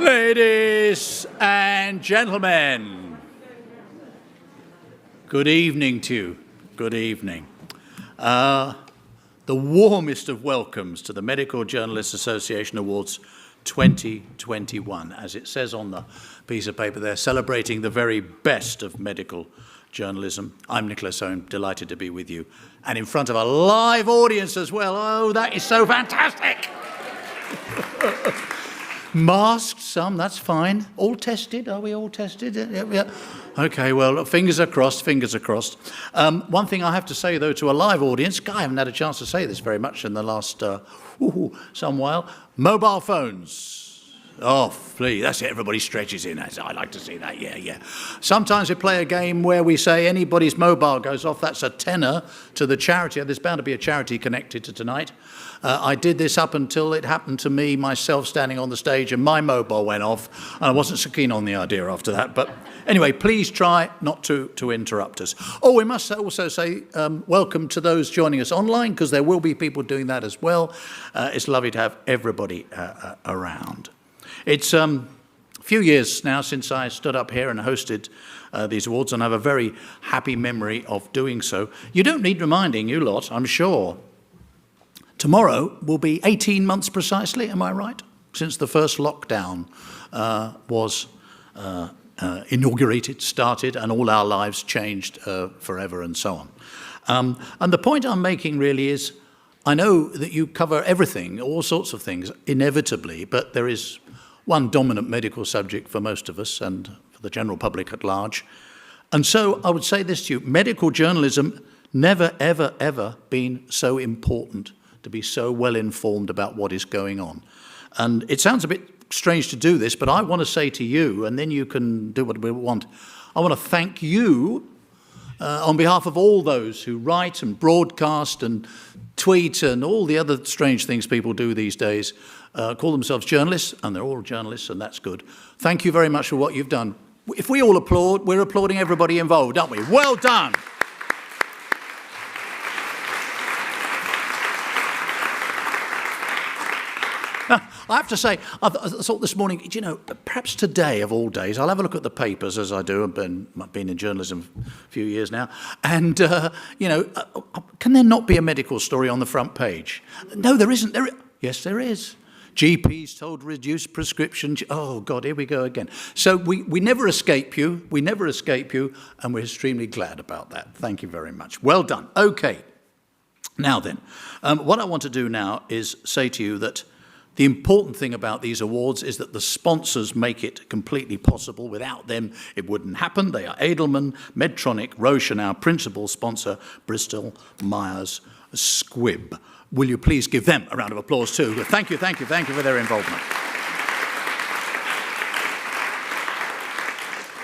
Ladies and gentlemen, good evening to you. Good evening. The warmest of welcomes to the Medical Journalists Association Awards 2021. As it says on the piece of paper, they're celebrating the very best of medical journalism. I'm Nicholas Owen, delighted to be with you, and in front of a live audience as well. Oh, that is so fantastic! Masked, some, that's fine. All tested? Are we all tested? Yeah. Okay, well, fingers are crossed, fingers are crossed. One thing I have to say, though, to a live audience, I haven't had a chance to say this very much in the last some while. Mobile phones. Oh, please, that's it. Everybody stretches in. I like to see that, yeah. Sometimes we play a game where we say anybody's mobile goes off, that's a tenner to the charity. There's bound to be a charity connected to tonight. I did this up until it happened to me, myself standing on the stage, and my mobile went off. And I wasn't so keen on the idea after that. But anyway, please try not to interrupt us. Oh, we must also say welcome to those joining us online, because there will be people doing that as well. It's lovely to have everybody around. It's a few years now since I stood up here and hosted these awards, and I have a very happy memory of doing so. You don't need reminding, you lot, I'm sure. Tomorrow will be 18 months precisely, am I right? Since the first lockdown was inaugurated, started, and all our lives changed forever and so on. And the point I'm making really is, I know that you cover everything, all sorts of things, inevitably, but there is one dominant medical subject for most of us and for the general public at large. And so I would say this to you, medical journalism never, ever, ever been so important, to be so well informed about what is going on. And it sounds a bit strange to do this, but I want to say to you, and then you can do what we want, I want to thank you on behalf of all those who write and broadcast and tweet and all the other strange things people do these days, call themselves journalists, and they're all journalists, and that's good. Thank you very much for what you've done. If we all applaud, we're applauding everybody involved, aren't we? Well done. I have to say, I thought this morning, you know, perhaps today of all days, I'll have a look at the papers as I do. I've been in journalism a few years now. And, you know, can there not be a medical story on the front page? No, there isn't. Yes, there is. GPs told to reduce prescription. Oh, God, here we go again. So we never escape you. We never escape you. And we're extremely glad about that. Thank you very much. Well done. OK. Now then, what I want to do now is say to you that the important thing about these awards is that the sponsors make it completely possible. Without them, it wouldn't happen. They are Edelman, Medtronic, Roche, and our principal sponsor, Bristol Myers Squibb. Will you please give them a round of applause too? Thank you for their involvement.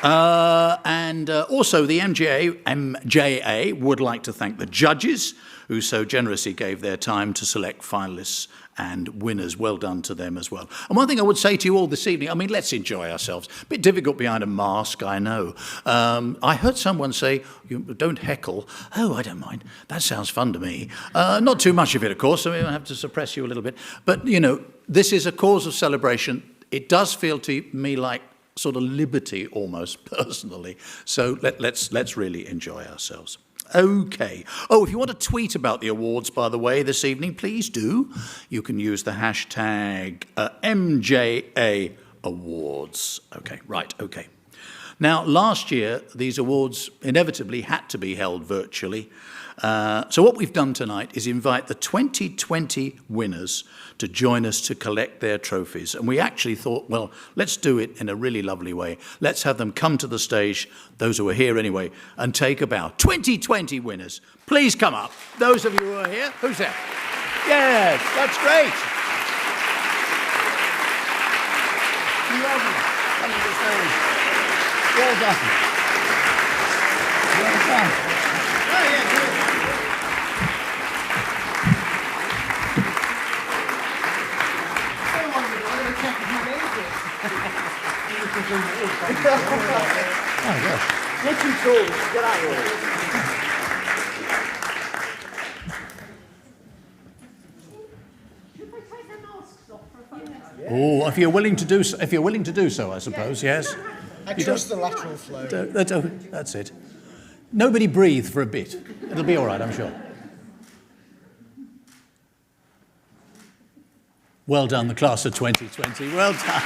And also the MJA would like to thank the judges who so generously gave their time to select finalists and winners. Well done to them as well. And one thing I would say to you all this evening, I mean, let's enjoy ourselves. A bit difficult behind a mask, I know. I heard someone say, don't heckle. Oh, I don't mind. That sounds fun to me. Not too much of it, of course. I mean, I have to suppress you a little bit. But, you know, this is a cause of celebration. It does feel to me like sort of liberty almost, personally. So let's really enjoy ourselves. OK. Oh, if you want to tweet about the awards, by the way, this evening, please do. You can use the hashtag MJA Awards. OK, right, OK. Now, last year, these awards inevitably had to be held virtually. So what we've done tonight is invite the 2020 winners to join us to collect their trophies. And we actually thought, well, let's do it in a really lovely way. Let's have them come to the stage, those who are here anyway, and take a bow. 2020 winners, please come up. Those of you who are here, who's there? Yes, that's great. Lovely. Come to the stage. Well done. Well done. Oh, yeah, good. Oh, gosh. You're too tall. Get out of here. Should we take our masks off for a photo? Oh, if you're willing to do so, I suppose, yes. I trust the lateral flow. That's it. Nobody breathe for a bit. It'll be all right, I'm sure. Well done, the class of 2020. Well done.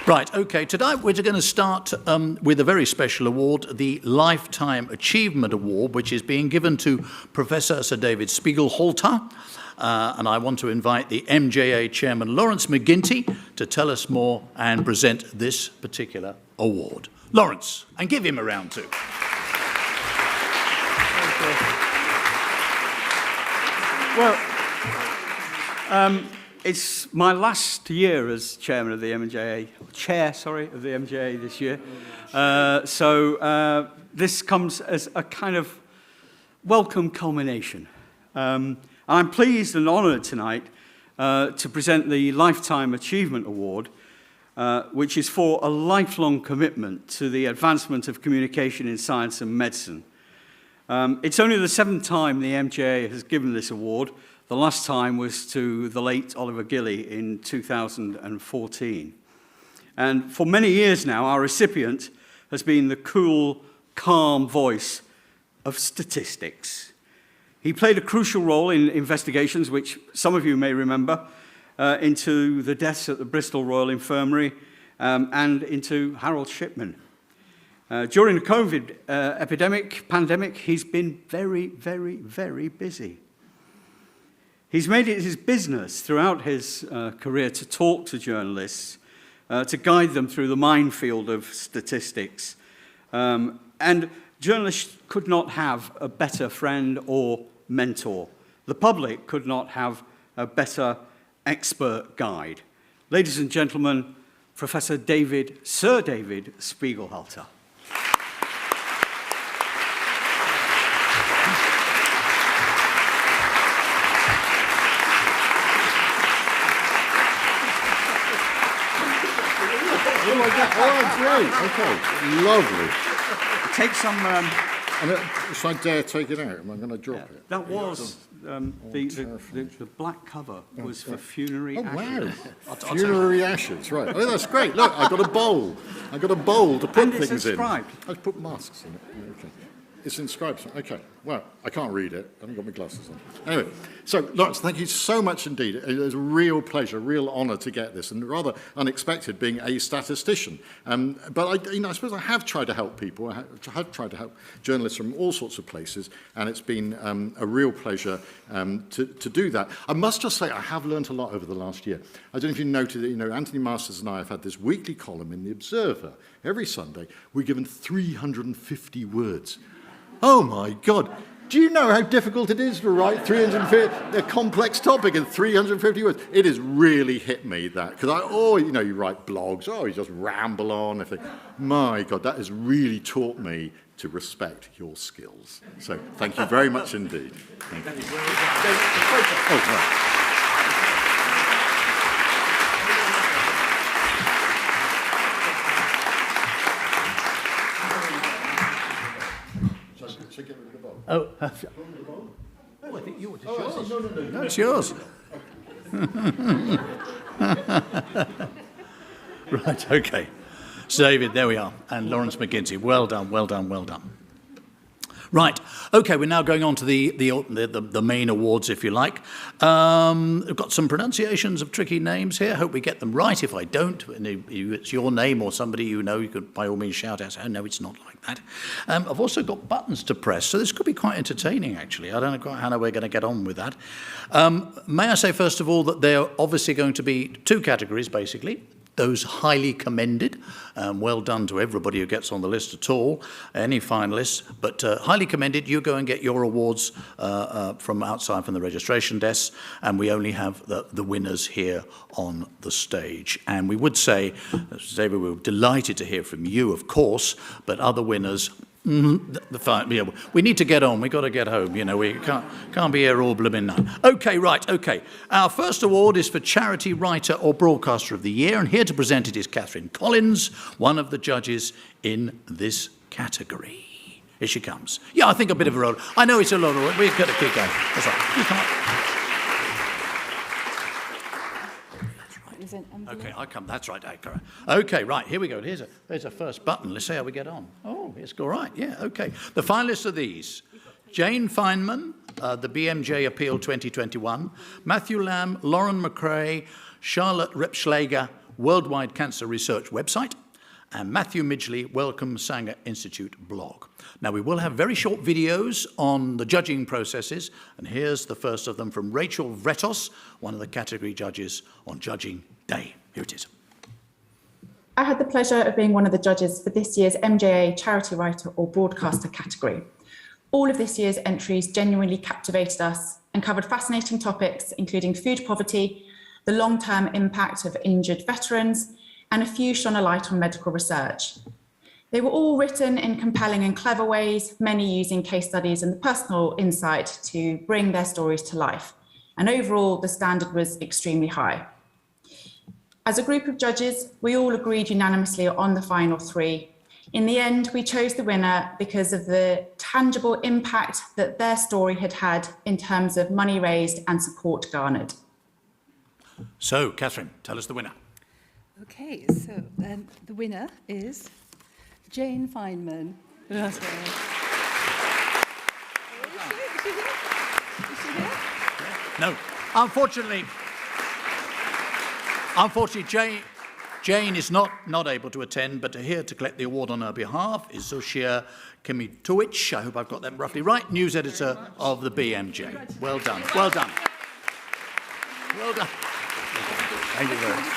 Right, okay, today we're going to start with a very special award, the Lifetime Achievement Award, which is being given to Professor Sir David Spiegelhalter. And I want to invite the MJA Chairman Lawrence McGinty to tell us more and present this particular award. Lawrence, and give him a round too. Well, it's my last year as chairman of the MJA, of the MJA this year. So this comes as a kind of welcome culmination. I'm pleased and honoured tonight to present the Lifetime Achievement Award, which is for a lifelong commitment to the advancement of communication in science and medicine. It's only the 7th time the MJA has given this award. The last time was to the late Oliver Gilly in 2014. And for many years now, our recipient has been the cool, calm voice of statistics. He played a crucial role in investigations, which some of you may remember, into the deaths at the Bristol Royal Infirmary and into Harold Shipman. During the COVID pandemic, he's been very, very, very busy. He's made it his business throughout his career to talk to journalists, to guide them through the minefield of statistics. And journalists could not have a better friend or mentor. The public could not have a better expert guide. Ladies and gentlemen, Sir David Spiegelhalter. Oh my God! Oh, great. Okay, lovely. Take some. Should I dare take it out? Am I going to drop it? That was the black cover was for funerary ashes. Wow! Funerary ashes, right? Oh, that's great. Look, I got a bowl. I got a bowl to put things inscribed. in. I put masks in it. Okay. It's inscribed. Okay. Well, I can't read it. I haven't got my glasses on. Anyway, so Lawrence, thank you so much indeed. It was a real pleasure, real honour to get this, and rather unexpected being a statistician. But I suppose I have tried to help people. I have tried to help journalists from all sorts of places, and it's been a real pleasure to do that. I must just say I have learnt a lot over the last year. I don't know if you noted that, Anthony Masters and I have had this weekly column in The Observer. Every Sunday, we're given 350 words. Oh my God. Do you know how difficult it is to write 350, a complex topic in 350 words? It has really hit me that, because you write blogs, you just ramble on. I think, my God, that has really taught me to respect your skills. So thank you very much indeed. Thank you. Oh, right. Oh, I think yours. It's yours. No, it's yours. Right, okay. So David, there we are. And Lawrence McGinty. Well done, well done, well done. Right, okay, we're now going on to the main awards, if you like. I've got some pronunciations of tricky names here. Hope we get them right. If I don't, and it's your name or somebody you know, you could by all means shout out, oh, no, it's not like that. I've also got buttons to press, so this could be quite entertaining, actually. I don't know quite how we're going to get on with that. May I say, first of all, that there are obviously going to be two categories, basically. Those highly commended, well done to everybody who gets on the list at all, any finalists, but highly commended, you go and get your awards from outside from the registration desks, and we only have the winners here on the stage. And we would say, David, we're delighted to hear from you, of course, but other winners, we need to get on. We've got to get home. We can't be here all blooming night. Okay, right, okay. Our first award is for Charity Writer or Broadcaster of the Year, and here to present it is Catherine Collins, one of the judges in this category. Here she comes. Yeah, I think a bit of a roll. I know it's a lot of work. We've got to keep going. That's right. You come up. Okay, I come. That's right. Okay, right. Here we go. There's a first button. Let's see how we get on. Oh, it's all right. Yeah, okay. The finalists are these. Jane Feynman, the BMJ Appeal 2021. Matthew Lamb, Lauren McRae, Charlotte Repschlager, Worldwide Cancer Research website, and Matthew Midgley, Wellcome Sanger Institute blog. Now, we will have very short videos on the judging processes, and here's the first of them from Rachel Vretos, one of the category judges on Judging Day. Here it is. I had the pleasure of being one of the judges for this year's MJA Charity Writer or Broadcaster category. All of this year's entries genuinely captivated us and covered fascinating topics, including food poverty, the long-term impact of injured veterans, and a few shone a light on medical research. They were all written in compelling and clever ways, many using case studies and personal insight to bring their stories to life. And overall, the standard was extremely high. As a group of judges, we all agreed unanimously on the final three. In the end, we chose the winner because of the tangible impact that their story had had in terms of money raised and support garnered. So, Catherine, tell us the winner. Okay, so the winner is Jane Feynman. Is she here? No, unfortunately, Jane is not able to attend, but here to collect the award on her behalf is Zosia Kimitowicz. I hope I've got that roughly right. News editor of the BMJ. Well done. Well done. Well done. Thank you very much.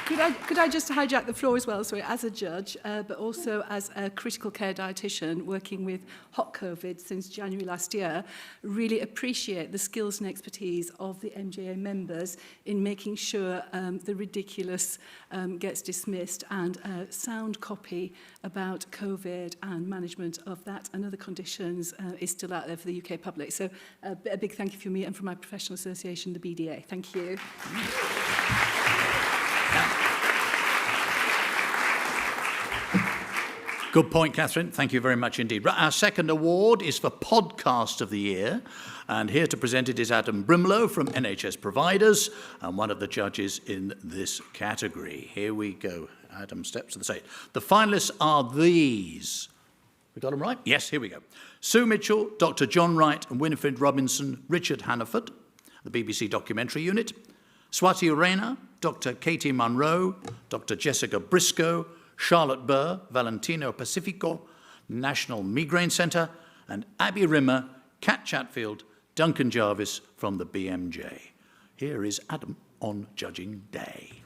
Could I just hijack the floor as well, sorry, as a judge, but also as a critical care dietitian working with hot COVID since January last year, really appreciate the skills and expertise of the MJA members in making sure the ridiculous gets dismissed and sound copy about COVID and management of that and other conditions is still out there for the UK public. So a big thank you from me and from my professional association, the BDA. Thank you. Good point, Catherine. Thank you very much indeed. Our second award is for Podcast of the Year, and here to present it is Adam Brimlow from NHS Providers, and one of the judges in this category. Here we go. Adam steps to the stage. The finalists are these. We got them right? Yes, here we go. Sue Mitchell, Dr. John Wright and Winifred Robinson, Richard Hannaford, the BBC Documentary Unit, Swati Reina, Dr. Katie Munro, Dr. Jessica Briscoe, Charlotte Burr, Valentino Pacifico, National Migraine Centre, and Abby Rimmer, Kat Chatfield, Duncan Jarvis from the BMJ. Here is Adam on Judging Day.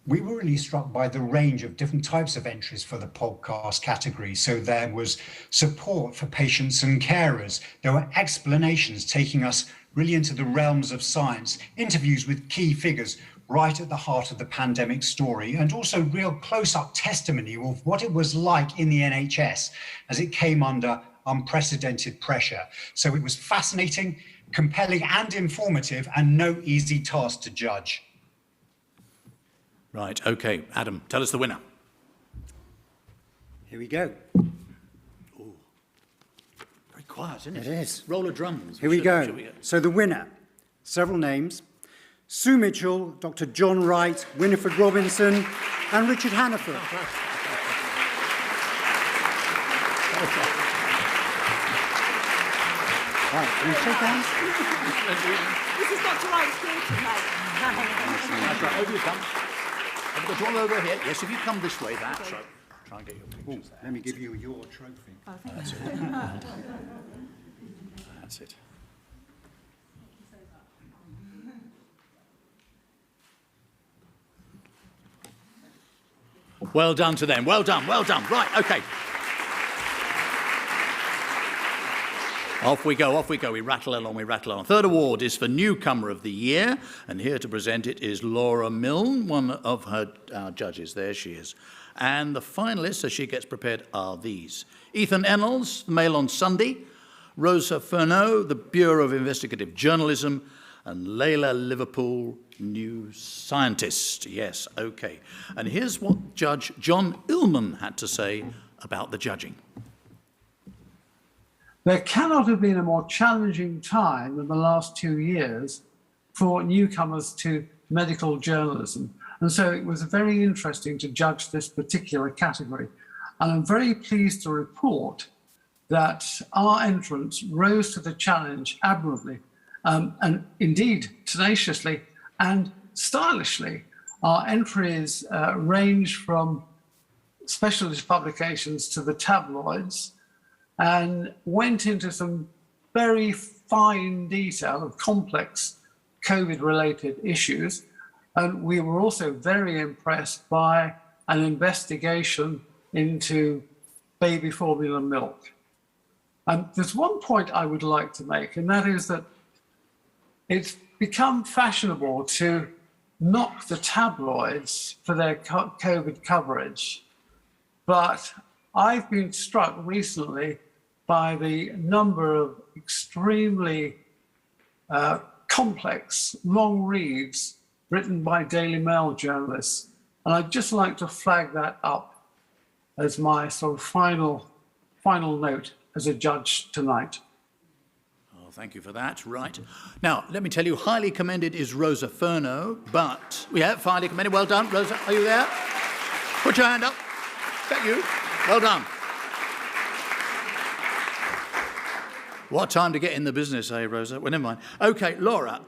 We were really struck by the range of different types of entries for the podcast category. So there was support for patients and carers. There were explanations taking us really into the realms of science, interviews with key figures right at the heart of the pandemic story, and also real close-up testimony of what it was like in the NHS as it came under unprecedented pressure. So it was fascinating, compelling and informative, and no easy task to judge. Right, okay. Adam, tell us the winner. Here we go. Ooh. Very quiet, isn't it? It is. Roll of drums. Here we go. So the winner, several names: Sue Mitchell, Dr. John Wright, Winifred Robinson, and Richard Hannaford. Right, can we shake hands? This is Dr. Wright's daughter, mate. That's right, over you come. Have you got one over here? Yes, if you come this way, that's right. Try and get your pictures there. Let me give you your trophy. Oh, thank That's you. it. That's it. Well done to them. Well done, well done. Right, okay. Off we go, off we go. We rattle along, we rattle along. Third award is for Newcomer of the Year, and here to present it is Laura Milne, one of our judges. There she is. And the finalists, as she gets prepared, are these: Ethan Ennals, the Mail on Sunday; Rosa Furneaux, the Bureau of Investigative Journalism; and Layla Liverpool, New Scientist. Yes, okay. And here's what Judge John Illman had to say about the judging. There cannot have been a more challenging time than the last 2 years for newcomers to medical journalism. And so it was very interesting to judge this particular category. And I'm very pleased to report that our entrants rose to the challenge admirably, and indeed tenaciously and stylishly. Our entries range from specialist publications to the tabloids, and went into some very fine detail of complex COVID-related issues. And we were also very impressed by an investigation into baby formula milk. And there's one point I would like to make, and that is that it's become fashionable to knock the tabloids for their COVID coverage. But I've been struck recently by the number of extremely complex, long reads written by Daily Mail journalists. And I'd just like to flag that up as my sort of final note as a judge tonight. Oh, thank you for that. Right. Now, let me tell you, highly commended is Rosa Furno, but we have highly commended. Well done, Rosa. Are you there? Put your hand up. Is that you? Well done. What time to get in the business, eh, Rosa? Well, never mind. Okay, Laura,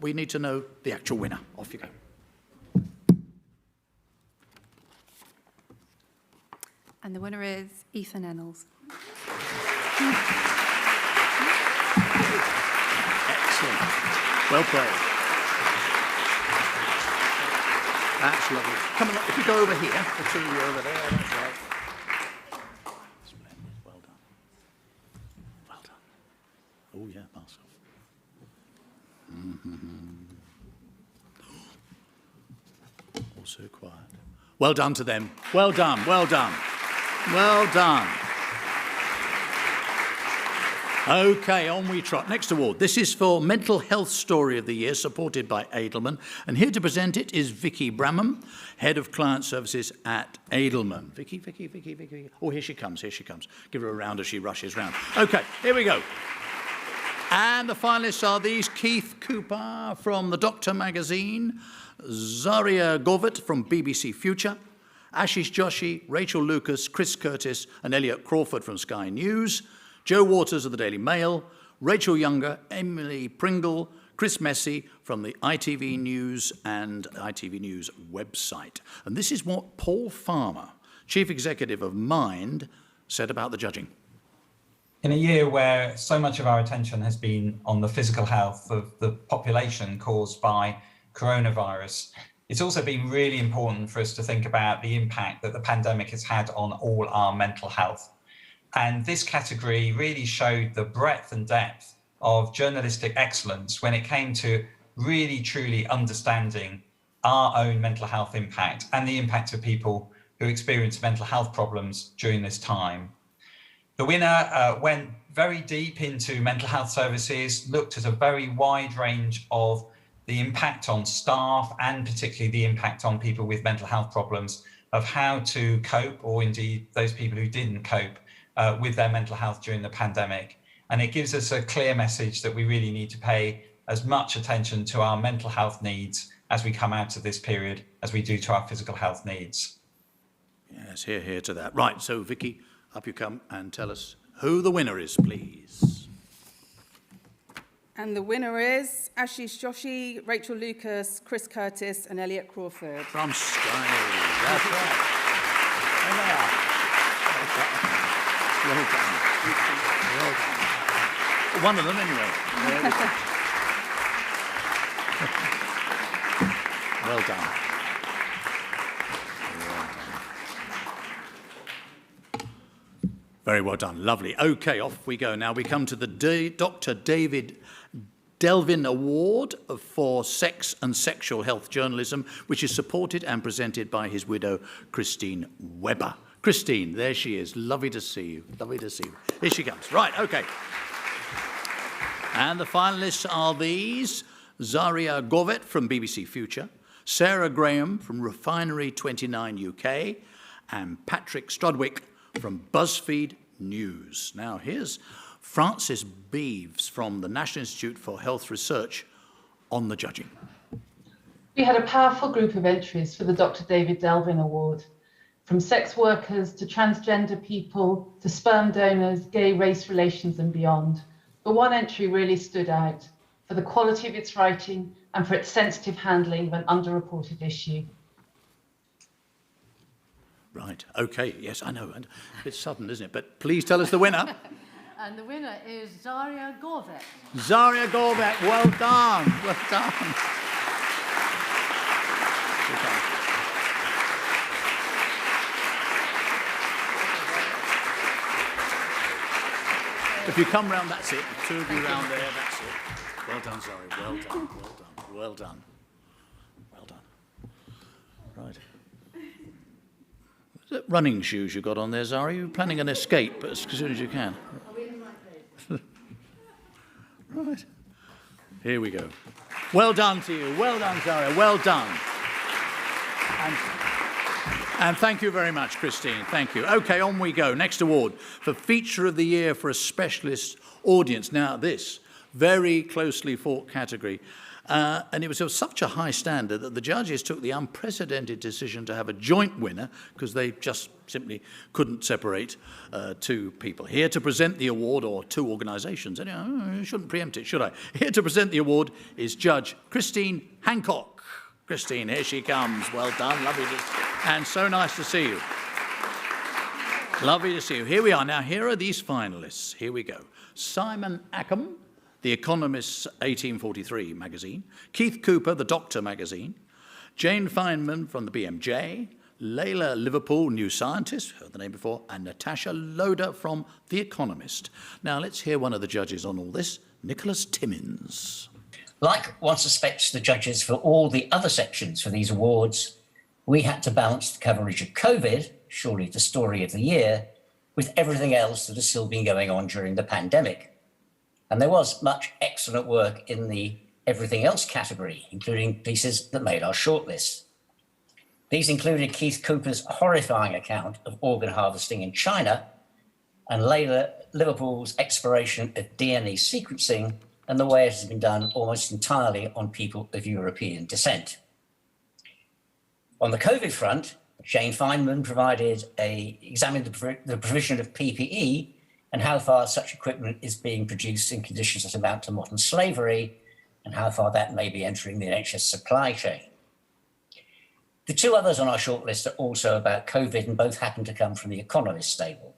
we need to know the actual winner. Off you go. And the winner is Ethan Ennals. Excellent. Well played. That's lovely. Come on, if you go over here, the two of you over there, that's right. Splendid. Well done. Well done. Oh, yeah, Marcel. Also quiet. Well done to them. Well done, well done. Well done. Okay, on we trot. Next award. This is for Mental Health Story of the Year, supported by Edelman. And here to present it is Vicky Bramham, Head of Client Services at Edelman. Vicky. Oh, here she comes. Give her a round as she rushes round. Okay, here we go. And the finalists are these: Keith Cooper from The Doctor magazine, Zaria Govert from BBC Future, Ashish Joshi, Rachel Lucas, Chris Curtis and Elliot Crawford from Sky News, Joe Waters of the Daily Mail, Rachel Younger, Emily Pringle, Chris Messy from the ITV News and ITV News website. And this is what Paul Farmer, Chief Executive of Mind, said about the judging. In a year where so much of our attention has been on the physical health of the population caused by coronavirus, it's also been really important for us to think about the impact that the pandemic has had on all our mental health. And this category really showed the breadth and depth of journalistic excellence when it came to really truly understanding our own mental health impact and the impact of people who experience mental health problems during this time. The winner went very deep into mental health services, looked at a very wide range of the impact on staff and particularly the impact on people with mental health problems, of how to cope, or indeed those people who didn't cope with their mental health during the pandemic. And it gives us a clear message that we really need to pay as much attention to our mental health needs as we come out of this period as we do to our physical health needs. Yes, hear to that. Right, so Vicky, up you come and tell us who the winner is, please. And the winner is Ashish Joshi, Rachel Lucas, Chris Curtis and Elliot Crawford. From Sky. That's right. There they are. Well done. Well done. One of them, anyway. There we go. Well done. Very well done. Lovely. Okay, off we go. Now we come to the Dr. David Delvin Award for Sex and Sexual Health Journalism, which is supported and presented by his widow, Christine Webber. Christine, there she is. Lovely to see you. Lovely to see you. Here she comes. Right, okay. And the finalists are these: Zaria Govert from BBC Future, Sarah Graham from Refinery 29 UK, and Patrick Strudwick from BuzzFeed news. Now, here's Francis Beeves from the National Institute for Health Research on the judging. We had a powerful group of entries for the Dr. David Delvin Award, from sex workers to transgender people to sperm donors, gay race relations and beyond. But one entry really stood out for the quality of its writing and for its sensitive handling of an underreported issue. Right, okay, yes, I know. A bit sudden, isn't it? But please tell us the winner. And the winner is Zaria Gorvet. Zaria Gorvet, well done, well done. If you come round, that's it. The two of you round there, that's it. Well done, Zaria, well done, well done, well done. Well done. Right. Is that running shoes you got on there, Zaria? You're planning an escape as soon as you can. Right. Here we go. Well done to you. Well done, Zaria. Well done. And thank you very much, Christine. Thank you. OK, on we go. Next award for Feature of the Year for a Specialist Audience. Now, this very closely fought category. And it was of such a high standard that the judges took the unprecedented decision to have a joint winner because they just simply couldn't separate two people. Here to present the award, or two organisations, and I shouldn't preempt it, should I? Here to present the award is Judge Christine Hancock. Christine, here she comes. Well done, lovely to, and so nice to see you. Lovely to see you. Here we are. Now, here are these finalists. Here we go. Simon Ackham, The Economist's 1843 magazine, Keith Cooper, The Doctor magazine, Jane Feynman from the BMJ, Layla Liverpool, New Scientist, heard the name before, and Natasha Loder from The Economist. Now, let's hear one of the judges on all this, Nicholas Timmins. Like one suspects the judges for all the other sections for these awards, we had to balance the coverage of COVID, surely the story of the year, with everything else that has still been going on during the pandemic. And there was much excellent work in the everything else category, including pieces that made our shortlist. These included Keith Cooper's horrifying account of organ harvesting in China and Layla Liverpool's exploration of DNA sequencing and the way it has been done almost entirely on people of European descent. On the COVID front, Jane Feynman examined the provision of PPE and how far such equipment is being produced in conditions that amount to modern slavery, and how far that may be entering the NHS supply chain. The two others on our shortlist are also about COVID, and both happen to come from the Economist stable.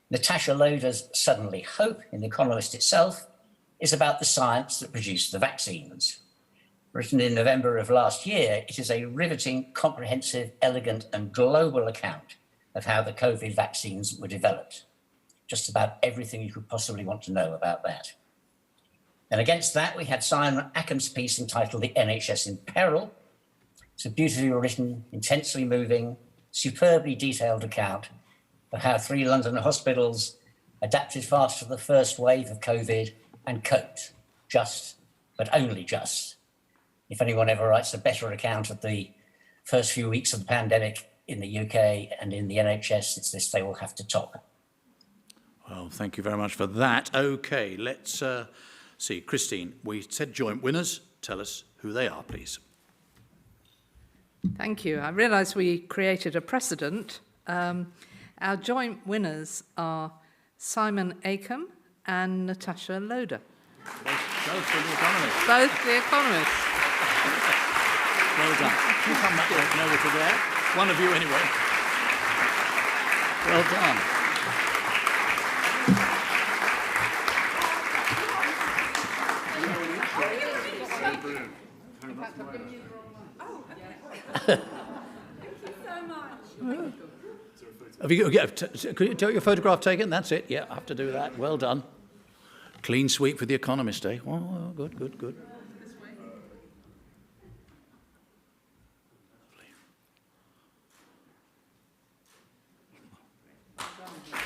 Natasha Loder's Suddenly Hope in the Economist itself is about the science that produced the vaccines. Written in November of last year, it is a riveting, comprehensive, elegant, and global account of how the COVID vaccines were developed. Just about everything you could possibly want to know about that. And against that, we had Simon Ackham's piece entitled The NHS in Peril. It's a beautifully written, intensely moving, superbly detailed account of how 3 London hospitals adapted fast to the first wave of COVID and coped, just, but only just. If anyone ever writes a better account of the first few weeks of the pandemic in the UK and in the NHS, it's this they will have to top. Well, thank you very much for that. OK, let's see. Christine, we said joint winners. Tell us who they are, please. Thank you. I realise we created a precedent. Our joint winners are Simon Ackham and Natasha Loder. Both The Economist. Both The Economist. Well done. You come back over to there. One of you anyway. Well done. Have you, could you take your photograph taken? That's it. Yeah, I have to do that. Well done. Clean sweep for The Economist, eh? Oh, good, good, good.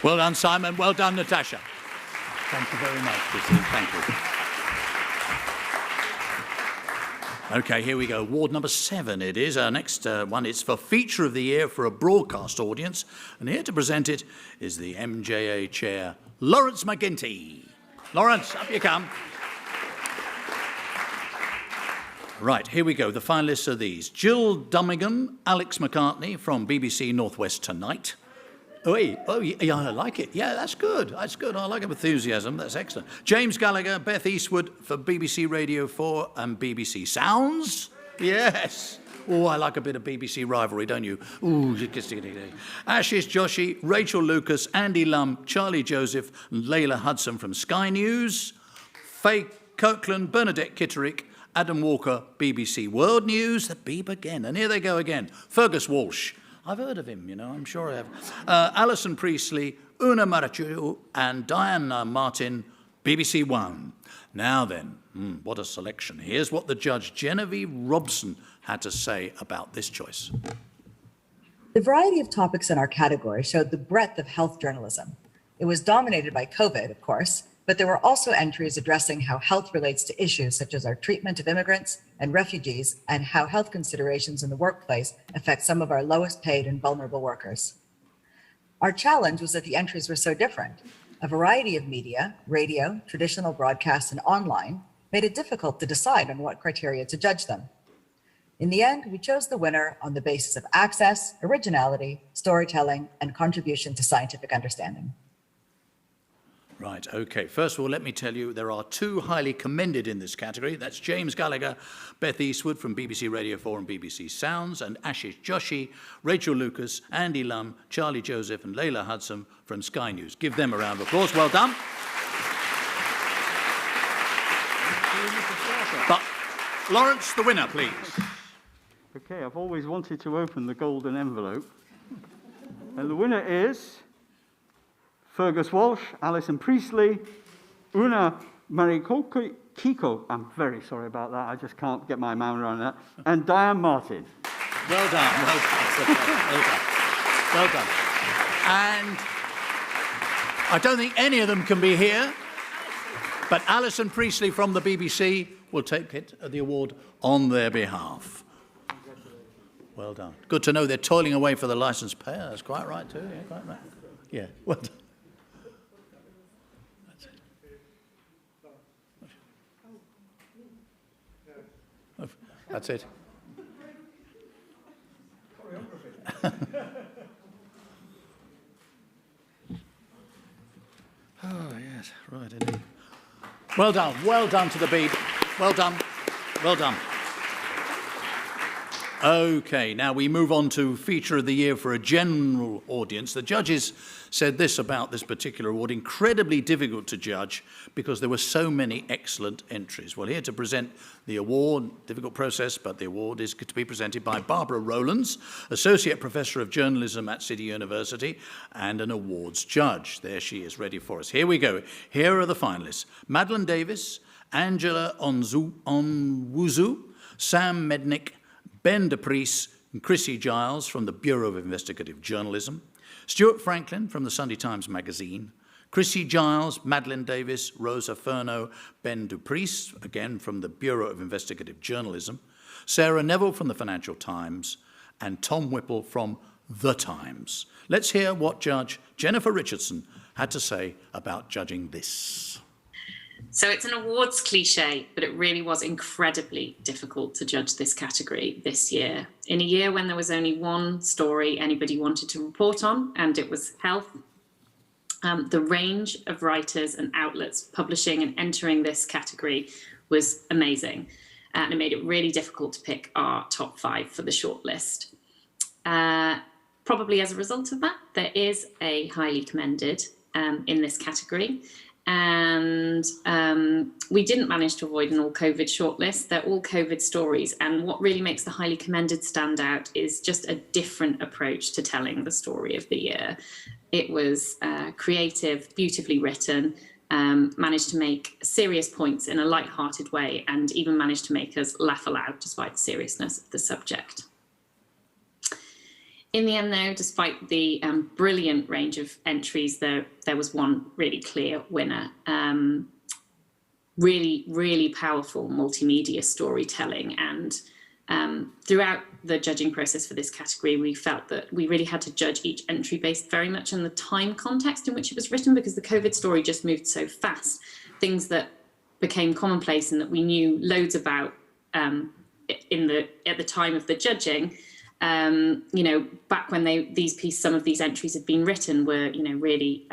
Well done, Simon. Well done, Natasha. Thank you very much, Christine. Thank you. Okay, here we go. Award number 7 it is. Our next one is for Feature of the Year for a broadcast audience. And here to present it is the MJA Chair, Lawrence McGinty. Lawrence, up you come. Right, here we go. The finalists are these. Jill Dummigan, Alex McCartney from BBC Northwest Tonight. Oh, yeah, I like it. Yeah, that's good. That's good. I like enthusiasm. That's excellent. James Gallagher, Beth Eastwood for BBC Radio 4 and BBC Sounds. Yes. Oh, I like a bit of BBC rivalry, don't you? Ooh, Ashish Joshi, Rachel Lucas, Andy Lum, Charlie Joseph, and Layla Hudson from Sky News. Faye Kirkland, Bernadette Kitterick, Adam Walker, BBC World News. The Beeb again. And here they go again. Fergus Walsh. I've heard of him, you know, I'm sure I have. Alison Priestley, Una Marachu, and Diane Martin, BBC One. Now then, what a selection. Here's what the judge, Genevieve Robson, had to say about this choice. The variety of topics in our category showed the breadth of health journalism. It was dominated by COVID, of course, but there were also entries addressing how health relates to issues such as our treatment of immigrants and refugees and how health considerations in the workplace affect some of our lowest paid and vulnerable workers. Our challenge was that the entries were so different. A variety of media, radio, traditional broadcasts, and online made it difficult to decide on what criteria to judge them. In the end, we chose the winner on the basis of access, originality, storytelling, and contribution to scientific understanding. Right, okay. First of all, let me tell you, there are 2 highly commended in this category. That's James Gallagher, Beth Eastwood from BBC Radio 4 and BBC Sounds, and Ashish Joshi, Rachel Lucas, Andy Lum, Charlie Joseph, and Layla Hudson from Sky News. Give them a round of applause. Well done. But Lawrence, the winner, please. Okay, I've always wanted to open the golden envelope. And the winner is Fergus Walsh, Alison Priestley, Una Marikiko, I'm very sorry about that, I just can't get my mind around that, and Diane Martin. Well done, well done, well done, well done. And I don't think any of them can be here, but Alison Priestley from the BBC will take the award on their behalf. Well done. Good to know they're toiling away for the licence payer. That's quite right too. Yeah, quite right. Yeah, well done. That's it. Oh, yes, right, indeed. Well done to the Beeb. Well done, well done. Okay, now we move on to Feature of the Year for a general audience. The judges said this about this particular award, incredibly difficult to judge because there were so many excellent entries. Well, here to present the award, difficult process, but the award is to be presented by Barbara Rowlands, Associate Professor of Journalism at City University and an awards judge. There she is, ready for us. Here we go. Here are the finalists. Madeline Davis, Angela Onwuzu, Sam Mednick, Ben DePries and Chrissy Giles from the Bureau of Investigative Journalism, Stuart Franklin from the Sunday Times Magazine, Chrissy Giles, Madeline Davis, Rosa Furno, Ben DePries, again from the Bureau of Investigative Journalism, Sarah Neville from the Financial Times, and Tom Whipple from The Times. Let's hear what Judge Jennifer Richardson had to say about judging this. So it's an awards cliche, but it really was incredibly difficult to judge this category this year. In a year when there was only one story anybody wanted to report on, and it was health, the range of writers and outlets publishing and entering this category was amazing. And it made it really difficult to pick our top 5 for the shortlist. Probably as a result of that, there is a highly commended in this category. And we didn't manage to avoid an all COVID shortlist. They're all COVID stories. And what really makes the highly commended stand out is just a different approach to telling the story of the year. It was creative, beautifully written, managed to make serious points in a light-hearted way, and even managed to make us laugh aloud despite the seriousness of the subject. In the end, though, despite the brilliant range of entries, there was one really clear winner. really, really powerful multimedia storytelling. And throughout the judging process for this category, we felt that we really had to judge each entry based very much on the time context in which it was written, because the COVID story just moved so fast. Things that became commonplace and that we knew loads about at the time of the judging, back when some of these entries had been written, were really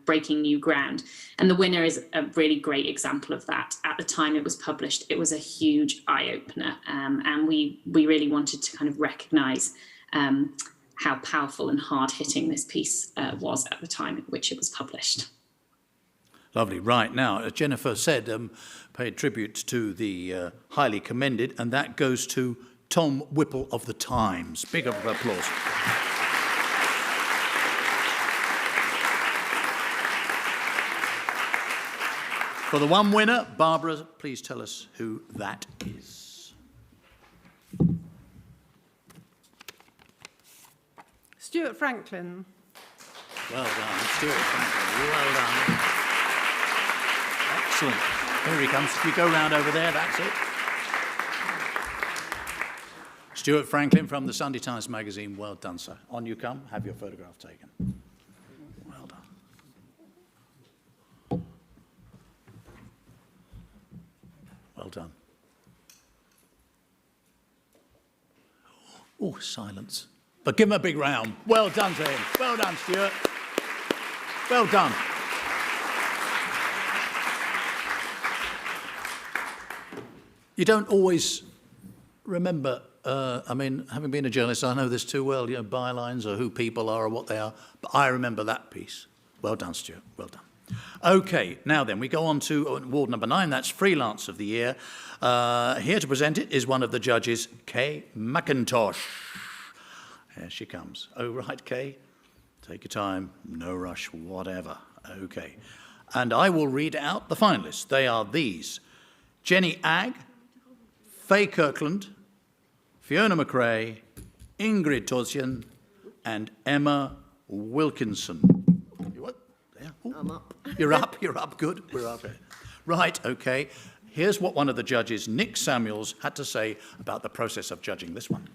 breaking new ground. And the winner is a really great example of that. At the time it was published, it was a huge eye-opener, and we really wanted to kind of recognise how powerful and hard-hitting this piece was at the time at which it was published. Lovely. Right, now, as Jennifer said, paid tribute to the highly commended, and that goes to Tom Whipple of The Times. Big applause. For the one winner, Barbara, please tell us who that is. Stuart Franklin. Well done, Stuart Franklin. Well done. Excellent. Here he comes. If you go round over there, that's it. Stuart Franklin from the Sunday Times magazine. Well done, sir. On you come. Have your photograph taken. Well done. Well done. Oh, silence. But give him a big round. Well done to him. Well done, Stuart. Well done. You don't always remember, having been a journalist, I know this too well, bylines or who people are or what they are, but I remember that piece. Well done, Stuart, well done. Okay, now then, we go on to award number 9, that's Freelance of the Year. Here to present it is one of the judges, Kay McIntosh. Here she comes. Oh, right, Kay, take your time, no rush, whatever. Okay, and I will read out the finalists. They are these: Jenny Agg, Faye Kirkland, Fiona McRae, Ingrid Tosian, and Emma Wilkinson. You what? There. I'm up. You're up, good. We're up here. Right, okay. Here's what one of the judges, Nick Samuels, had to say about the process of judging this one.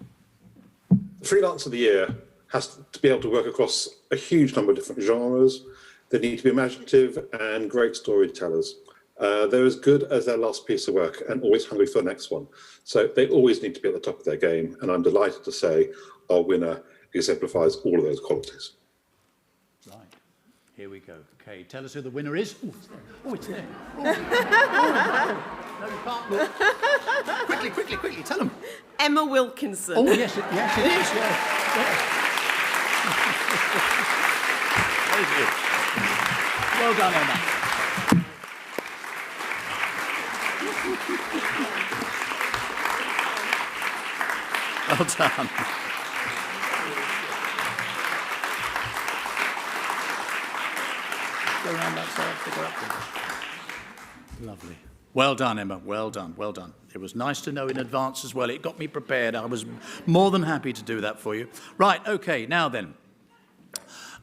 The Freelance of the Year has to be able to work across a huge number of different genres. They need to be imaginative and great storytellers. They're as good as their last piece of work and always hungry for the next one. So they always need to be at the top of their game. And I'm delighted to say our winner exemplifies all of those qualities. Right, here we go. Okay, tell us who the winner is. Oh, it's there. Oh, no, you can't look. Quickly, tell them. Emma Wilkinson. Oh, yes, it is, yes. Very good. Well done, Emma. Well done. Go around that side, pick her up there. Lovely. Well done, Emma. Well done, well done. It was nice to know in advance as well. It got me prepared. I was more than happy to do that for you. Right, okay, now then.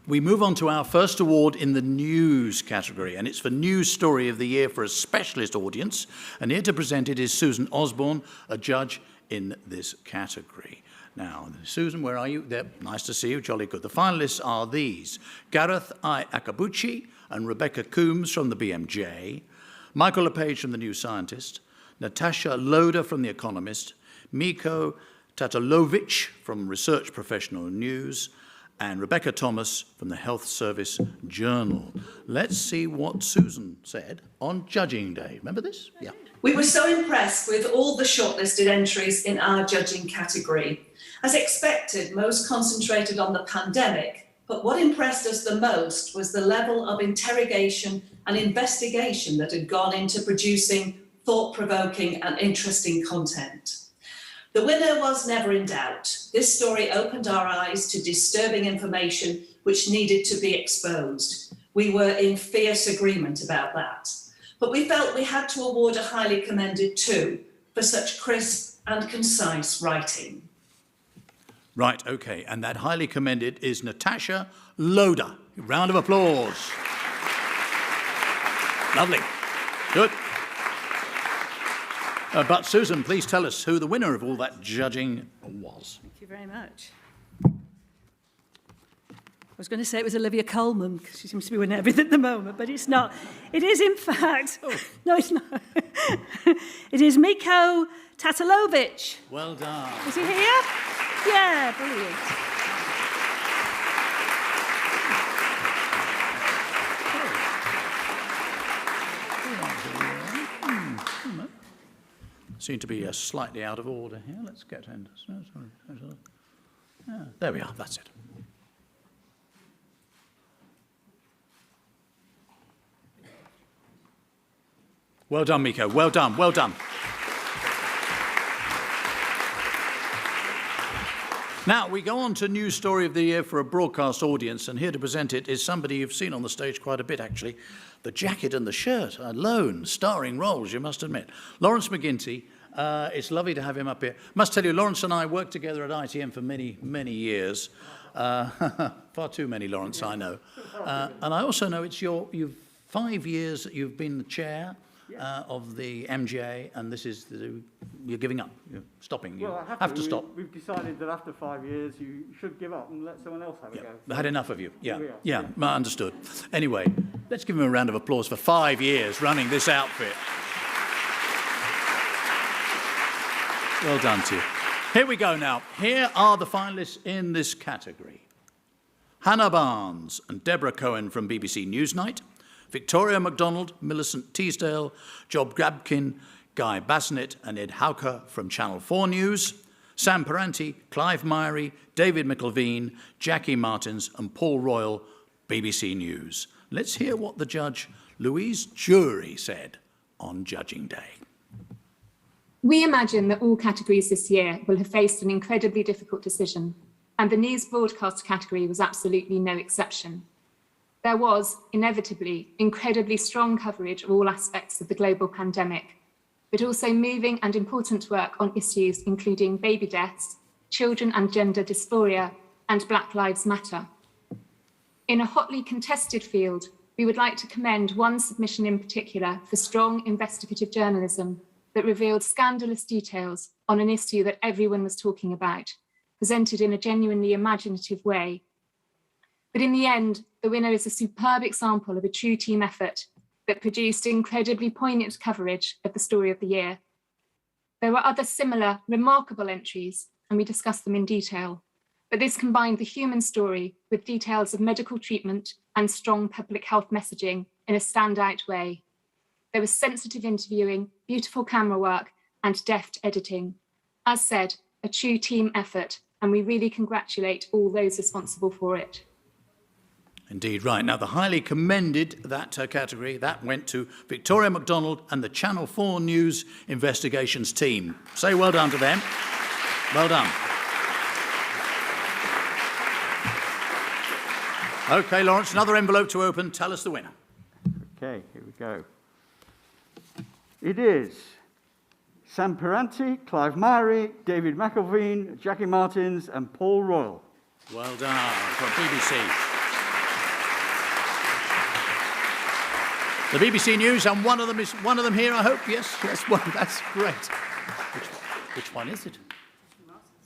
We move on to our first award in the news category, and it's for News Story of the Year for a specialist audience. And here to present it is Susan Osborne, a judge in this category. Now, Susan, where are you? There. Nice to see you. Jolly good. The finalists are these: Gareth I. Akabuchi and Rebecca Coombs from the BMJ, Michael LePage from the New Scientist, Natasha Loder from The Economist, Miko Tatalovich from Research Professional News, and Rebecca Thomas from the Health Service Journal. Let's see what Susan said on Judging Day. Remember this? Yeah. We were so impressed with all the shortlisted entries in our judging category. As expected, most concentrated on the pandemic, but what impressed us the most was the level of interrogation and investigation that had gone into producing thought-provoking and interesting content. The winner was never in doubt. This story opened our eyes to disturbing information which needed to be exposed. We were in fierce agreement about that. But we felt we had to award a highly commended too for such crisp and concise writing. Right, okay, and that highly commended is Natasha Loder. Round of applause. Lovely. Good. But Susan, please tell us who the winner of all that judging was. Thank you very much. I was going to say it was Olivia Colman, because she seems to be winning everything at the moment, but it's not. It is, in fact, no, it's not. It is Miko Tatalovic. Well done. Is he here? Yeah, brilliant. Seem to be slightly out of order here. Let's get in. Yeah, there we are. That's it. Well done, Miko. Well done. Well done. Now, we go on to News Story of the Year for a broadcast audience, and here to present it is somebody you've seen on the stage quite a bit, actually. The jacket and the shirt alone, starring roles, you must admit. Lawrence McGinty, it's lovely to have him up here. Must tell you, Lawrence and I worked together at ITM for many, many years. Far too many, Lawrence, I know. And I also know it's you've 5 years that you've been the chair of the MGA, and this is you're giving up, you're stopping. You Well, have to stop. We've decided that after 5 years, you should give up and let someone else have a go. I had enough of you. Yeah, we are. yeah, understood. Anyway, let's give him a round of applause for 5 years running this outfit. Well done to you. Here we go now. Here are the finalists in this category. Hannah Barnes and Deborah Cohen from BBC Newsnight, Victoria MacDonald, Millicent Teasdale, Job Grabkin, Guy Basnett and Ed Hauker from Channel 4 News, Sam Paranti, Clive Myrie, David McElveen, Jackie Martins and Paul Royal, BBC News. Let's hear what the judge Louise Jury said on Judging Day. We imagine that all categories this year will have faced an incredibly difficult decision, and the news broadcast category was absolutely no exception. There was, inevitably, incredibly strong coverage of all aspects of the global pandemic, but also moving and important work on issues including baby deaths, children and gender dysphoria, and Black Lives Matter. In a hotly contested field, we would like to commend one submission in particular for strong investigative journalism that revealed scandalous details on an issue that everyone was talking about, presented in a genuinely imaginative way. But in the end, the winner is a superb example of a true team effort that produced incredibly poignant coverage of the story of the year. There were other similar, remarkable entries, and we discussed them in detail, but this combined the human story with details of medical treatment and strong public health messaging in a standout way. There was sensitive interviewing, beautiful camera work, and deft editing. As said, a true team effort, and we really congratulate all those responsible for it. Indeed, right. Now, the highly commended that category, that went to Victoria MacDonald and the Channel 4 News Investigations team. Say well done to them. Well done. OK, Lawrence, another envelope to open. Tell us the winner. OK, here we go. It is Sam Paranti, Clive Myrie, David McElveen, Jackie Martins and Paul Royal. Well done from BBC. The BBC News, and one of them here, I hope. Yes, one. That's great. Which one is it?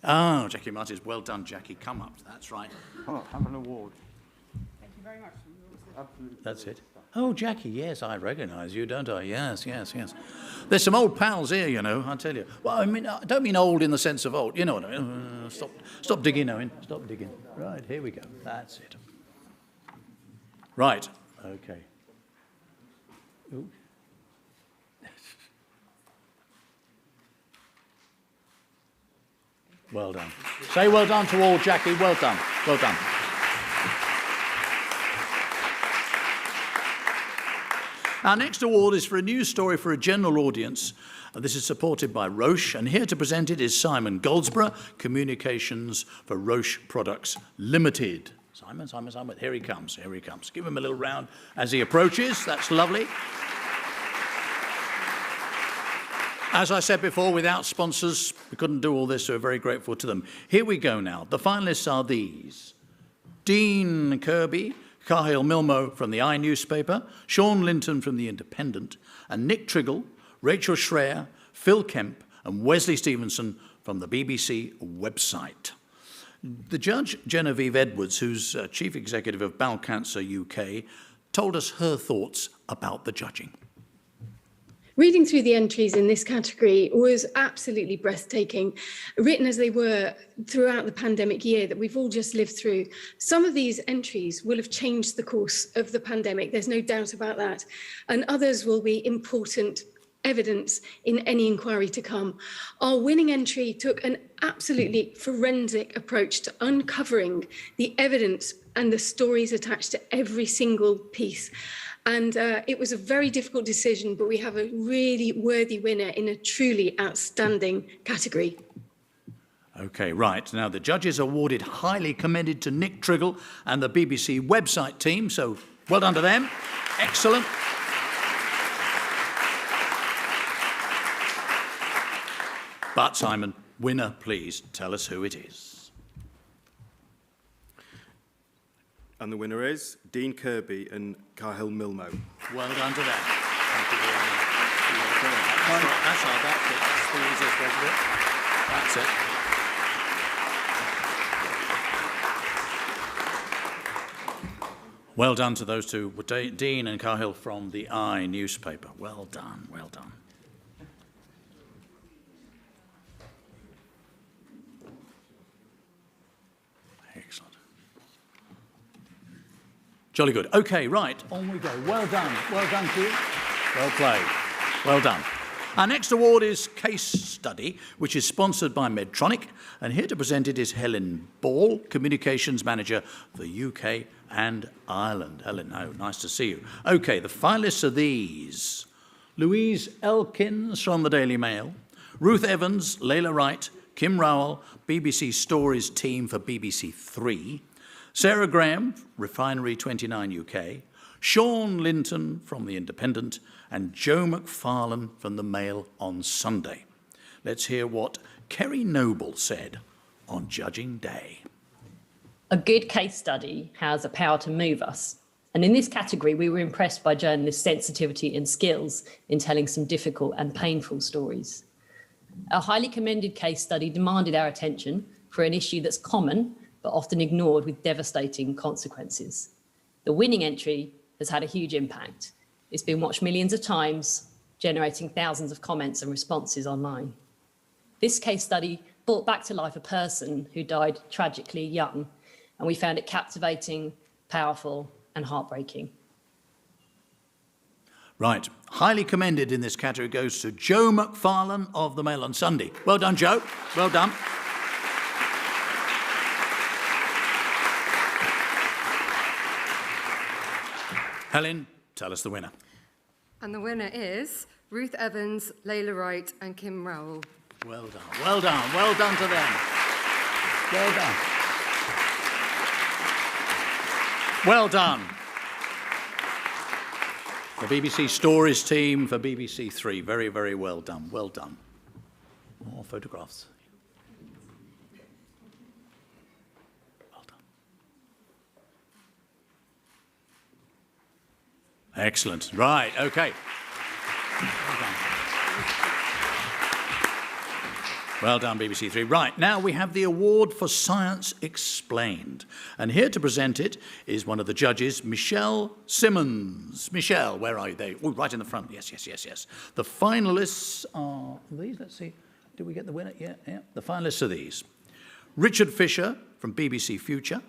Oh, Jackie Martins. Well done, Jackie. Come up. That's right. Come on, have an award. Thank you very much. Absolutely. That's it. Oh, Jackie, yes, I recognise you, don't I? Yes. There's some old pals here, you know, I tell you. Well, I mean, I don't mean old in the sense of old. You know what I mean? Stop digging, Owen. Stop digging. Right, here we go. That's it. Right, OK. Ooh. Well done. Say well done to all, Jackie. Well done. Well done. Our next award is for a news story for a general audience. This is supported by Roche, and here to present it is Simon Goldsborough, Communications for Roche Products Limited. Simon, here he comes. Give him a little round as he approaches. That's lovely. As I said before, without sponsors, we couldn't do all this, so we're very grateful to them. Here we go now. The finalists are these: Dean Kirby, Cahill Milmo from the iNewspaper, Sean Linton from The Independent, and Nick Triggle, Rachel Schreier, Phil Kemp and Wesley Stevenson from the BBC website. The judge, Genevieve Edwards, who's Chief Executive of Bowel Cancer UK, told us her thoughts about the judging. Reading through the entries in this category was absolutely breathtaking, written as they were throughout the pandemic year that we've all just lived through. Some of these entries will have changed the course of the pandemic, there's no doubt about that, and others will be important evidence in any inquiry to come. Our winning entry took an absolutely forensic approach to uncovering the evidence and the stories attached to every single piece. And it was a very difficult decision, but we have a really worthy winner in a truly outstanding category. Okay, right. Now, the judges awarded highly commended to Nick Triggle and the BBC website team, so well done to them. Excellent. But, Simon, winner, please tell us who it is. And the winner is Dean Kirby and Cahill Milmo. Well done to them. Thank you very much. That's it. That's the easiest way to do it. That's it. Well done to those two, Dean and Cahill from the I newspaper. Well done, well done. Excellent. Jolly good. Okay, right, on we go. Well done. Well done to you. Well played. Well done. Our next award is Case Study, which is sponsored by Medtronic, and here to present it is Helen Ball, Communications Manager for UK and Ireland. Helen, oh, nice to see you. Okay, the finalists are these. Louise Elkins from the Daily Mail, Ruth Evans, Layla Wright, Kim Rowell, BBC Stories team for BBC Three, Sarah Graham, Refinery 29 UK, Sean Linton from The Independent, and Joe McFarlane from The Mail on Sunday. Let's hear what Kerry Noble said on Judging Day. A good case study has a power to move us. And in this category, we were impressed by journalists' sensitivity and skills in telling some difficult and painful stories. Our highly commended case study demanded our attention for an issue that's common, but often ignored with devastating consequences. The winning entry has had a huge impact. It's been watched millions of times, generating thousands of comments and responses online. This case study brought back to life a person who died tragically young, and we found it captivating, powerful, and heartbreaking. Right, highly commended in this category goes to Joe McFarlane of The Mail on Sunday. Well done, Joe. Well done. Helen, tell us the winner. And the winner is Ruth Evans, Layla Wright and Kim Rowell. Well done, well done, well done to them. Well done. Well done. The BBC Stories team for BBC Three. Very, very well done. Well done. More photographs. Well done. Excellent. Right, okay. Well done. Well done, BBC Three. Right, now we have the award for Science Explained. And here to present it is one of the judges, Michelle Simmons. Michelle, where are you? Oh, right in the front. Yes, yes, yes, yes. The finalists are these. Let's see. Did we get the winner? Yeah, yeah. The finalists are these. Richard Fisher from BBC Future,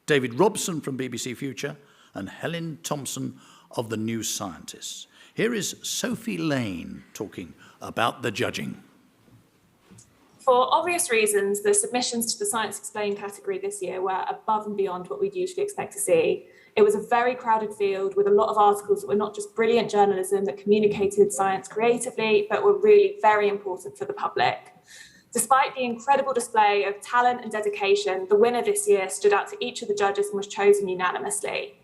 David Robson from BBC Future, and Helen Thompson of The New Scientists. Here is Sophie Lane talking about the judging. For obvious reasons, the submissions to the Science Explained category this year were above and beyond what we'd usually expect to see. It was a very crowded field with a lot of articles that were not just brilliant journalism that communicated science creatively, but were really very important for the public. Despite the incredible display of talent and dedication, the winner this year stood out to each of the judges and was chosen unanimously.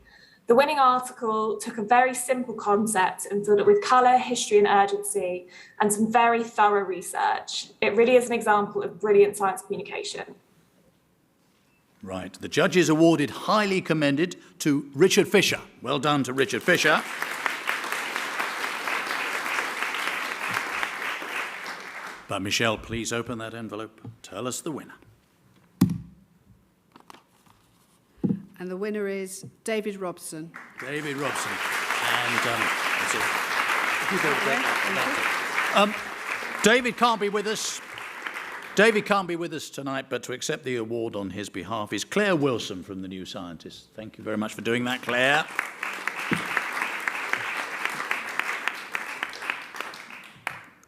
The winning article took a very simple concept and filled it with colour, history and urgency, and some very thorough research. It really is an example of brilliant science communication. Right, the judges awarded highly commended to Richard Fisher. Well done to Richard Fisher. But Michelle, please open that envelope. Tell us the winner. And the winner is David Robson. David Robson. And that's it. David can't be with us. David can't be with us tonight, but to accept the award on his behalf is Claire Wilson from the New Scientist. Thank you very much for doing that, Claire.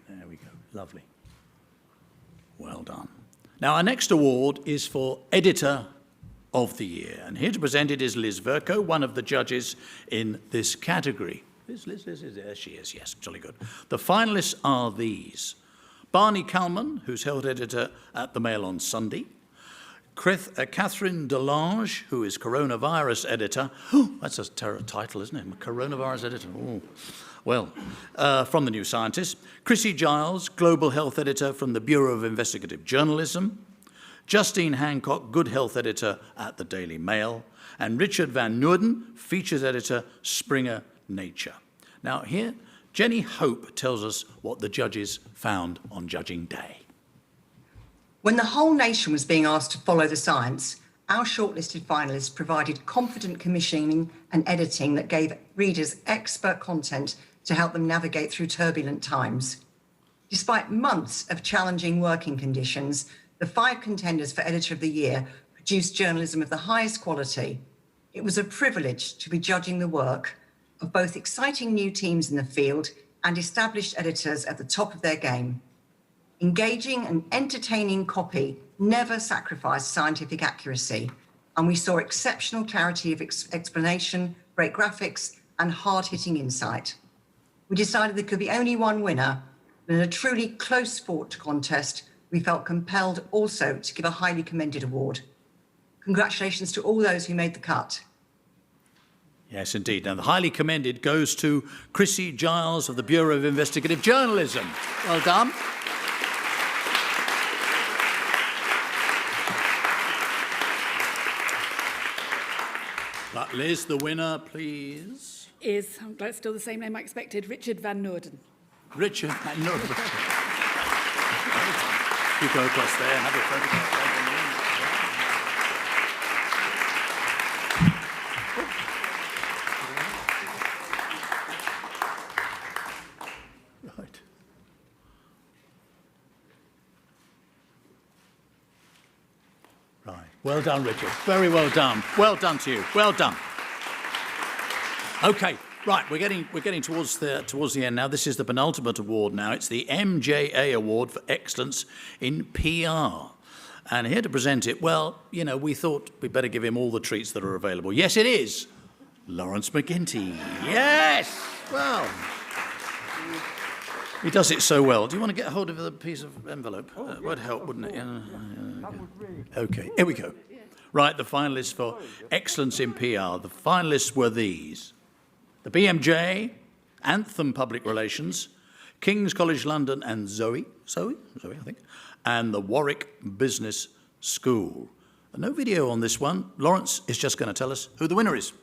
There we go. Lovely. Well done. Now, our next award is for Editor of the Year. And here to present it is Liz Verco, one of the judges in this category. Liz, there she is. Yes, jolly good. The finalists are these. Barney Kalman, who's held editor at the Mail on Sunday. Catherine Delange, who is coronavirus editor. Oh, that's a title, isn't it? Coronavirus editor. Oh. Well, from the New Scientist. Chrissy Giles, global health editor from the Bureau of Investigative Journalism. Justine Hancock, good health editor at the Daily Mail. And Richard Van Noorden, features editor, Springer Nature. Now here, Jenny Hope tells us what the judges found on Judging Day. When the whole nation was being asked to follow the science, our shortlisted finalists provided confident commissioning and editing that gave readers expert content to help them navigate through turbulent times. Despite months of challenging working conditions, the 5 contenders for Editor of the Year produced journalism of the highest quality. It was a privilege to be judging the work of both exciting new teams in the field and established editors at the top of their game. Engaging and entertaining copy never sacrificed scientific accuracy, and we saw exceptional clarity of explanation, great graphics, and hard-hitting insight. We decided there could be only one winner, but in a truly close sport contest, we felt compelled also to give a highly commended award. Congratulations to all those who made the cut. Yes, indeed. Now, the highly commended goes to Chrissy Giles of the Bureau of Investigative Journalism. Well done. But Liz, the winner, please. Is, I'm glad it's still the same name I expected, Richard Van Noorden. Richard Van Noorden. You go across there and have a photograph. Right. Right. Well done, Richard. Very well done. Well done to you. Well done. Okay. Right, we're getting towards the end now. This is the penultimate award now. It's the MJA Award for Excellence in PR. And here to present it, well, you know, we thought we'd better give him all the treats that are available. Yes, it is Lawrence McGinty. Yes! Well, he does it so well. Do you want to get hold of the piece of envelope? Would help, wouldn't it? Okay, here we go. Right, the finalists for Excellence in PR. The finalists were these. The BMJ, Anthem Public Relations, King's College London and Zoe, I think, and the Warwick Business School. No video on this one. Lawrence is just going to tell us who the winner is.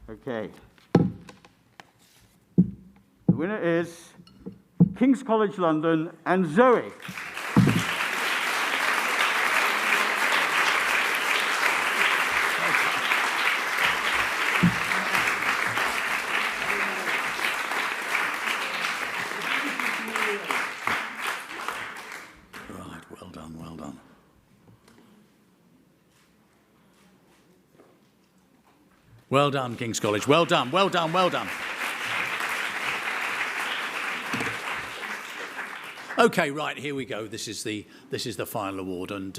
Okay. The winner is King's College London and Zoe. Well done, King's College. Well done, well done, well done. Okay, right, here we go. This is the final award, and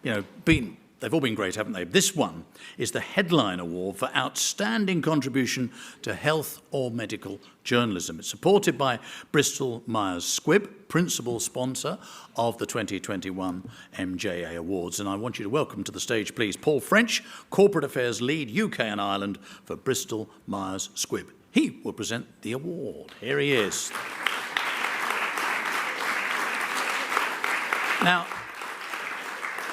you know, they've all been great, haven't they? This one is the Headline Award for Outstanding Contribution to Health or Medical Journalism. It's supported by Bristol Myers Squibb, principal sponsor of the 2021 MJA Awards. And I want you to welcome to the stage, please, Paul French, Corporate Affairs Lead, UK and Ireland for Bristol Myers Squibb. He will present the award. Here he is. Now,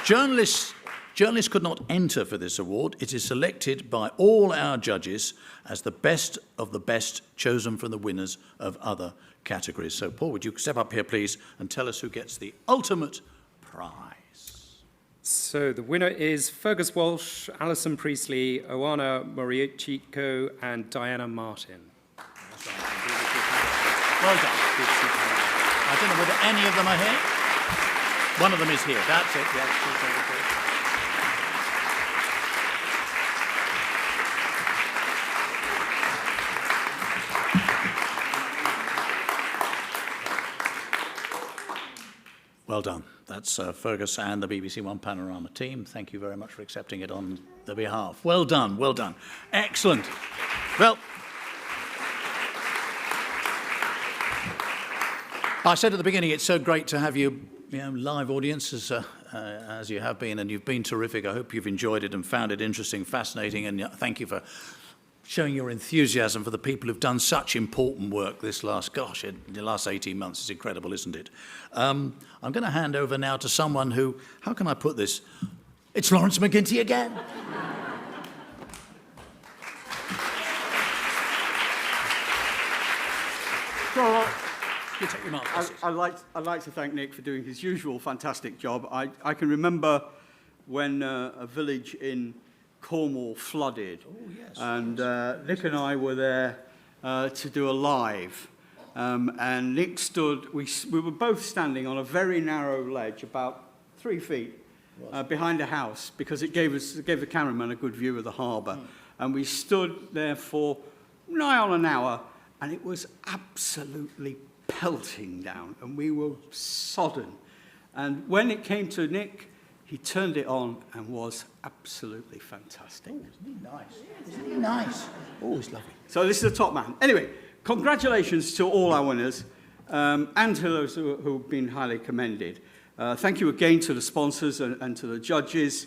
journalists Journalists could not enter for this award. It is selected by all our judges as the best of the best, chosen from the winners of other categories. So, Paul, would you step up here, please, and tell us who gets the ultimate prize? So the winner is Fergus Walsh, Alison Priestley, Oana Morichico, and Diana Martin. Well done. I don't know whether any of them are here. One of them is here. That's it. Yes. Well done. That's Fergus and the BBC One Panorama team. Thank you very much for accepting it on their behalf. Well done. Well done. Excellent. Well, I said at the beginning, it's so great to have you, live audiences as you have been, and you've been terrific. I hope you've enjoyed it and found it interesting, fascinating, and thank you for showing your enthusiasm for the people who've done such important work this in the last 18 months. It's incredible, isn't it? I'm going to hand over now to someone who, how can I put this? It's Florence McGinty again. I'd like to thank Nick for doing his usual fantastic job. I can remember when a village in Cornwall flooded, and Nick and I were there to do a live. And Nick stood, we were both standing on a very narrow ledge, about 3 feet behind a house, because it gave the cameraman a good view of the harbour. And we stood there for nigh on an hour, and it was absolutely pelting down, and we were sodden. And when it came to Nick, he turned it on and was absolutely fantastic. Oh, isn't he nice? Isn't he nice? Oh, he's lovely. So this is the top man. Anyway, congratulations to all our winners and to those who have been highly commended. Thank you again to the sponsors and to the judges.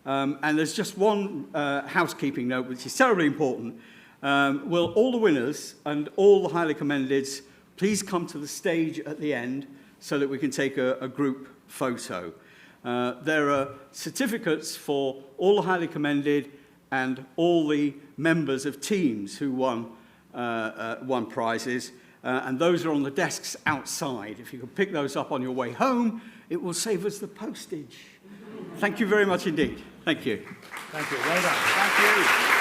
And there's just one housekeeping note, which is terribly important. Will all the winners and all the highly commendeds please come to the stage at the end so that we can take a group photo. There are certificates for all the highly commended and all the members of teams who won prizes, and those are on the desks outside. If you can pick those up on your way home, it will save us the postage. Thank you very much indeed. Thank you. Thank you. Well done. Thank you.